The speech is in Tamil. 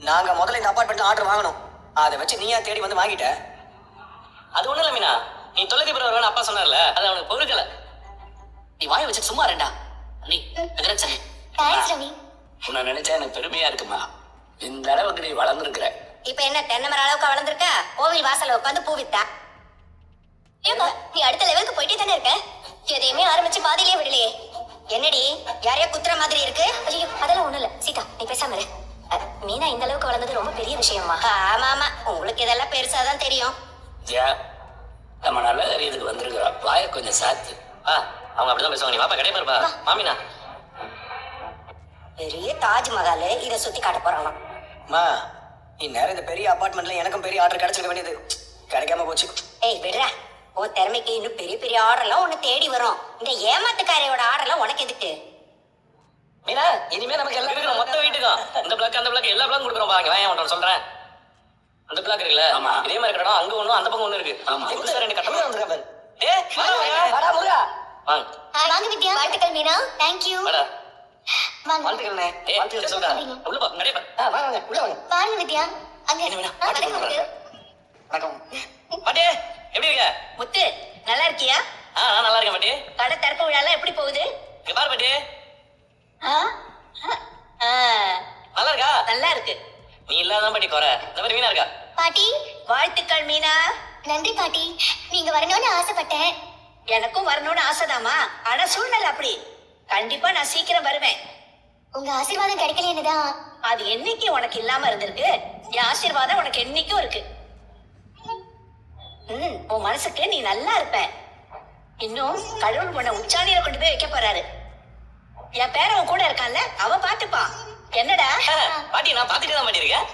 நாங்க முதல்ல இந்த அபார்ட்மெண்ட்ல ஆர்டர் வாங்கணும். அதை வச்சு நீயா தேடி வந்து வாங்கிட்ட. அது ஒண்ணும் இல்ல மீனா, நீ தொலைதீபுரம் வருவான்னு அப்பா சொன்னார்ல, அது அவனுக்கு பொறுக்கல. நீ வாயை வச்சு சும்மா ரெண்டா நீ உன்னை நினைச்சா எனக்கு பெருமையா இருக்குமா. இந்த அளவுக்கு நீ வளர்ந்துருக்கிற. இப்ப என்ன தென்னை மரம் அளவுக்கு வளர்ந்துருக்க? கோவில் வாசல்ல உட்காந்து பூவித்தா. நீ அடுத்த லெவலுக்கு போயிட்டே தானே இருக்க. எதையுமே ஆரம்பிச்சு பாதியிலே விடலையே. என்னடி யாரையா குத்துற மாதிரி இருக்கு? ஐயோ அதெல்லாம் ஒண்ணும் இல்ல சீதா, நீ பேசாம இரு. மீனா இந்த அளவுக்கு வளர்ந்தது ரொம்ப பெரிய விஷயமா? ஆமா ஆமா, உங்களுக்கு இதெல்லாம் பெருசாதான் தெரியும். நம்ம நல்ல காரியத்துக்கு வந்திருக்கிறோம். வாயை கொஞ்சம் சாத்து. அவங்க அப்படிதான் பேசுவாங்க. நீ வாப்பா, கிடையாது பாருப்பா மாமினா. பெரிய தாஜ்மஹால் இதை சுத்தி காட்ட போறாங்க. இந்நேரம் இந்த பெரிய அபார்ட்மெண்ட்ல எனக்கும் பெரிய ஆர்டர் கிடைச்சிருக்க வேண்டியது. கிடைக்காம போச்சு. ஏய் விடுறா, உன் திறமைக்கு இன்னும் பெரிய பெரிய ஆர்டர்லாம் உன்னை தேடி வரும். இந்த ஏமாத்துக்காரையோட ஆர்டர்லாம் உனக்கு எதுக்கு? மீனா, இனிமே நமக்கு எல்லாம் இருக்கணும். மொத்த வீட்டுக்கும் இந்த பிளாக் அந்த பிளாக் எல்லா பிளாக் கொடுக்குறோம். வாங்க வாங்க ஒன்று சொல்றேன். அந்த பிளாக் இருக்குல்ல, இதே மாதிரி இருக்கணும். அங்க ஒண்ணும் அந்த பக்கம் ஒண்ணு இருக்கு. ரெண்டு கட்டமே வந்துருக்க. வாங்க வித்யா. வாழ்த்துக்கள் மீனா. Thank you. வாழ்த்துக்கள்ண்ணே. வாழ்த்துக்கள் சொல்றேன். உள்ள போ, நிறைய வாங்க உள்ள வாங்க. பாருங்க வித்யா. அங்க வணக்கம் பாட்டி, எப்படி இருக்க? முத்து நல்லா இருக்கியா? நான் நல்லா இருக்கேன் பாட்டி. கடை திறப்பு விழா எப்படி போகுது? இங்க பாரு பாட்டி. நல்லா இருக்கா? நல்லா இருக்கு. நீ இல்லாதான் பாட்டி குறை. இந்த மாதிரி மீனா இருக்கா? பாட்டி வாழ்த்துக்கள் மீனா. நன்றி பாட்டி, நீங்க வரணும்னு ஆசைப்பட்டேன். எனக்கும் வரணும்னு ஆசைதாமா, ஆனா சூழ்நிலை அப்படி. கண்டிப்பா நான் சீக்கிரம் வருவேன். உங்க ஆசீர்வாதம் கிடைக்கலன்னுதான். அது என்னைக்கு உனக்கு இல்லாம இருந்திருக்கு? என் ஆசீர்வாதம் உனக்கு என்னைக்கும் இருக்கு. உன் மனசுக்கு நீ நல்லா இருப்ப. இன்னும் கடவுள் உன்னை உச்சாணியில கொண்டு போய் வைக்க போறாரு. என் பேரவன் கூட இருக்கான்ல, அவன் பாத்துப்பான். என்னடா பாட்டி, நான் பாத்துட்டு தான் பாட்டி இருக்கேன்.